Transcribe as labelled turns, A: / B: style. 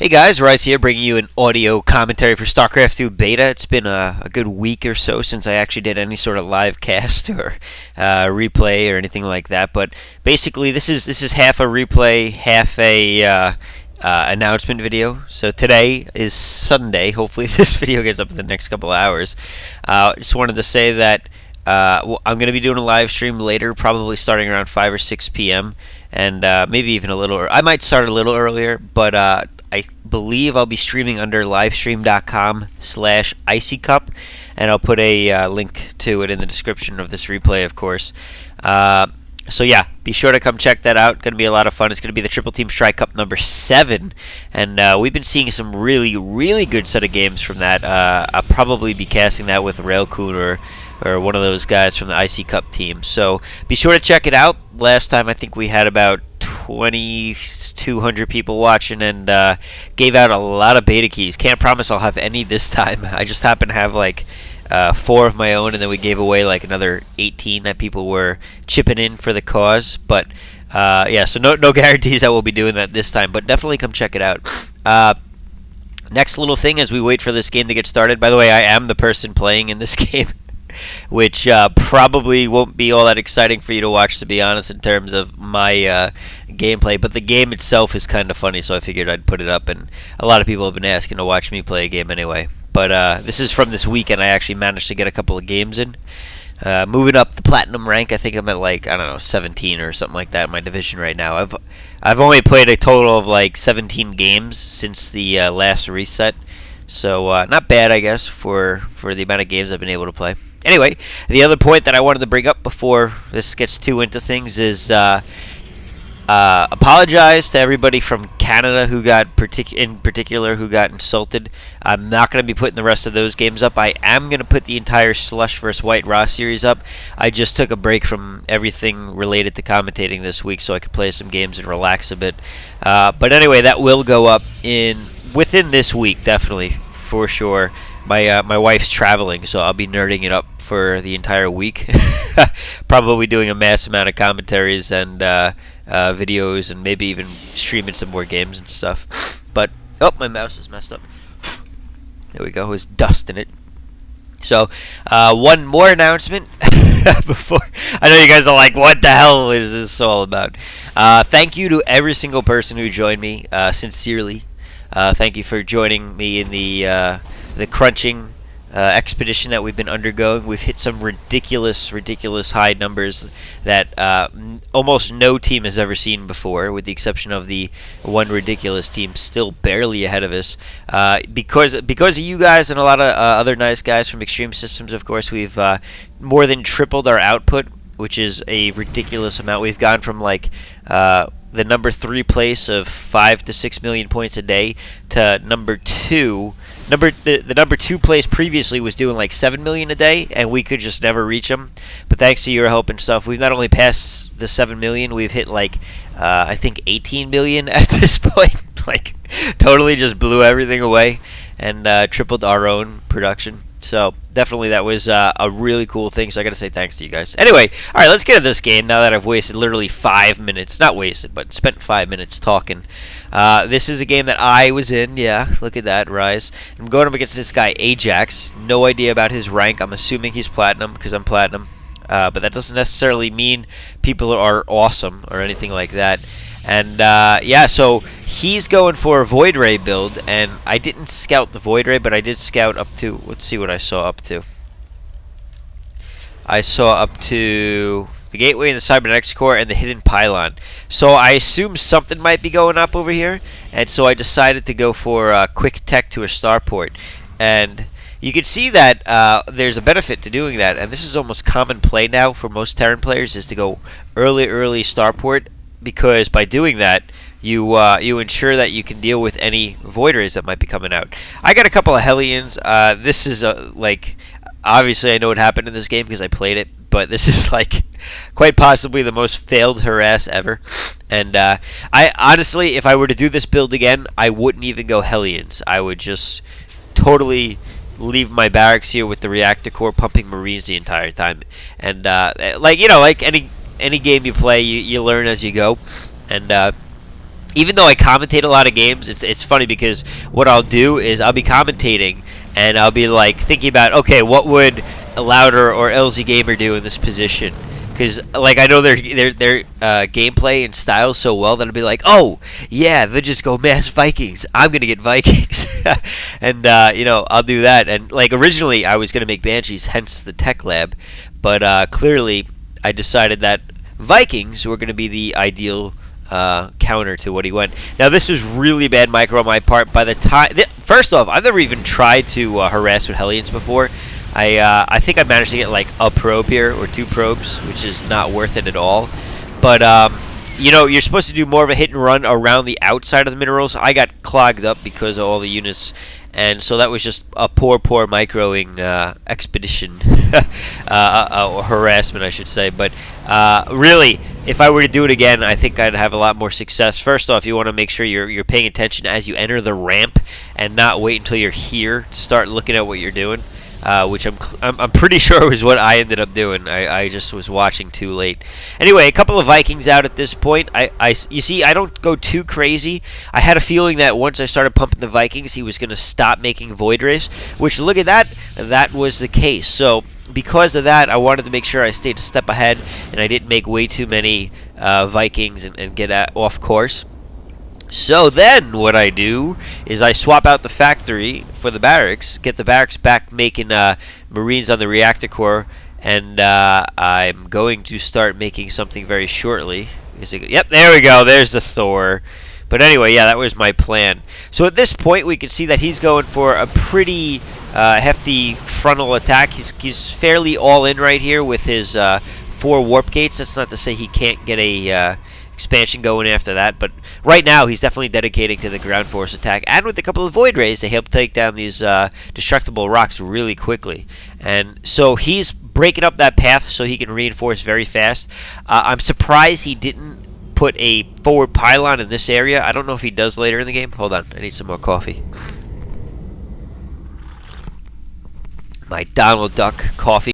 A: guys, Rice here, bringing you an audio commentary for Starcraft 2 Beta. It's been a good week or so since I actually did any sort of live cast or replay or anything like that. But basically, this is half a replay, half a announcement video. So today is Sunday. Hopefully, this video gets up in the next couple of hours. Just wanted to say that I'm going to be doing a live stream later, probably starting around 5 or 6 p.m. and maybe even a little. I might start a little earlier, but I believe I'll be streaming under livestream.com/icycup, and I'll put a link to it in the description of this replay, of course. So yeah, be sure to come check that out. Going to be a lot of fun. It's going to be the Triple Team Strike Cup number 7, and we've been seeing some really good set of games from that. I'll probably be casting that with Railcoon or one of those guys from the IC Cup team. So be sure to check it out. Last time I think we had about 2,200 people watching and gave out a lot of beta keys. Can't promise I'll have any this time. I just happen to have like 4 of my own, and then we gave away like another 18 that people were chipping in for the cause. But yeah, so no guarantees that we'll be doing that this time, but definitely come check it out. Next little thing as we wait for this game to get started. By the way, I am the person playing in this game, which probably won't be all that exciting for you to watch, to be honest, in terms of my gameplay. But the game itself is kind of funny, so I figured I'd put it up, and a lot of people have been asking to watch me play a game anyway. But this is from this weekend. I actually managed to get a couple of games in. Moving up the platinum rank, I think I'm at like, I don't know, 17 or something like that in my division right now. I've only played a total of like 17 games since the last reset, so not bad, I guess, for the amount of games I've been able to play. Anyway, the other point that I wanted to bring up before this gets too into things is apologize to everybody from Canada who got in particular who got insulted. I'm not going to be putting the rest of those games up. I am going to put the entire Slush vs. White Raw series up. I just took a break from everything related to commentating this week so I could play some games and relax a bit. But anyway, that will go up within this week, definitely, for sure. My wife's traveling, so I'll be nerding it up for the entire week. Probably doing a mass amount of commentaries and videos, and maybe even streaming some more games and stuff. But oh, my mouse is messed up. There we go. There's dust in it. So one more announcement before. I know you guys are like, what the hell is this all about? Thank you to every single person who joined me, sincerely. Thank you for joining me in the crunching expedition that we've been undergoing. We've hit some ridiculous high numbers that almost no team has ever seen before, with the exception of the one ridiculous team still barely ahead of us. Because of you guys and a lot of other nice guys from Extreme Systems, of course, we've more than tripled our output, which is a ridiculous amount. We've gone from like the number 3 place of 5 to 6 million points a day to number 2. The number 2 place previously was doing like 7 million a day, and we could just never reach them. But thanks to your help and stuff, we've not only passed the 7 million, we've hit like I think 18 million at this point. Like, totally just blew everything away and tripled our own production. So definitely that was a really cool thing, so I gotta say thanks to you guys. Anyway, alright, let's get into this game now that I've wasted literally 5 minutes. Not wasted, but spent 5 minutes talking. This is a game that I was in. Yeah, look at that, Rise. I'm going up against this guy, Ajax. No idea about his rank. I'm assuming he's platinum because I'm platinum. But that doesn't necessarily mean people are awesome or anything like that. And yeah, so he's going for a Void Ray build, and I didn't scout the Void Ray, but I did scout up to, let's see what I saw up to. I saw up to the Gateway and the Cybernetics Core and the Hidden Pylon. So I assumed something might be going up over here, and so I decided to go for quick tech to a starport. And you can see that there's a benefit to doing that, and this is almost common play now for most Terran players, is to go early starport, because by doing that, you ensure that you can deal with any Void Rays that might be coming out. I got a couple of Hellions. This is like, obviously I know what happened in this game because I played it, but this is like quite possibly the most failed harass ever. And I honestly, if I were to do this build again, I wouldn't even go Hellions. I would just totally leave my barracks here with the reactor core pumping Marines the entire time. And like, you know, like any game you play, you learn as you go. And even though I commentate a lot of games, it's funny because what I'll do is I'll be commentating and I'll be like thinking about, okay, what would a Louder or LZ Gamer do in this position? Because like I know their gameplay and style so well that I'll be like, oh yeah, they'll just go mass Vikings. I'm gonna get Vikings, and I'll do that. And like originally I was gonna make Banshees, hence the tech lab, but clearly I decided that Vikings were gonna be the ideal counter to what he went. Now this was really bad micro on my part. By the time, first off, I've never even tried to harass with Hellions before. I think I managed to get like a probe here or 2 probes, which is not worth it at all. But you're supposed to do more of a hit and run around the outside of the minerals. I got clogged up because of all the units, and so that was just a poor microing expedition, or harassment, I should say. But really, if I were to do it again, I think I'd have a lot more success. First off, you want to make sure you're paying attention as you enter the ramp, and not wait until you're here to start looking at what you're doing. Which I'm pretty sure was what I ended up doing. I just was watching too late. Anyway, a couple of Vikings out at this point. You see, I don't go too crazy. I had a feeling that once I started pumping the Vikings, he was going to stop making Void Rays, which, look at that, that was the case. So because of that, I wanted to make sure I stayed a step ahead and I didn't make way too many Vikings and get off course. So then what I do is I swap out the factory for the barracks, get the barracks back making Marines on the reactor core, and I'm going to start making something very shortly. Yep, there we go. There's the Thor. But anyway, yeah, that was my plan. So at this point, we can see that he's going for a pretty hefty frontal attack. He's fairly all in right here with his 4 warp gates. That's not to say he can't get a expansion going after that, but right now he's definitely dedicating to the ground force attack, and with a couple of Void Rays they help take down these destructible rocks really quickly. And so he's breaking up that path so he can reinforce very fast. I'm surprised he didn't put a forward pylon in this area. I don't know if he does later in the game. Hold on, I need some more coffee. My Donald Duck coffee.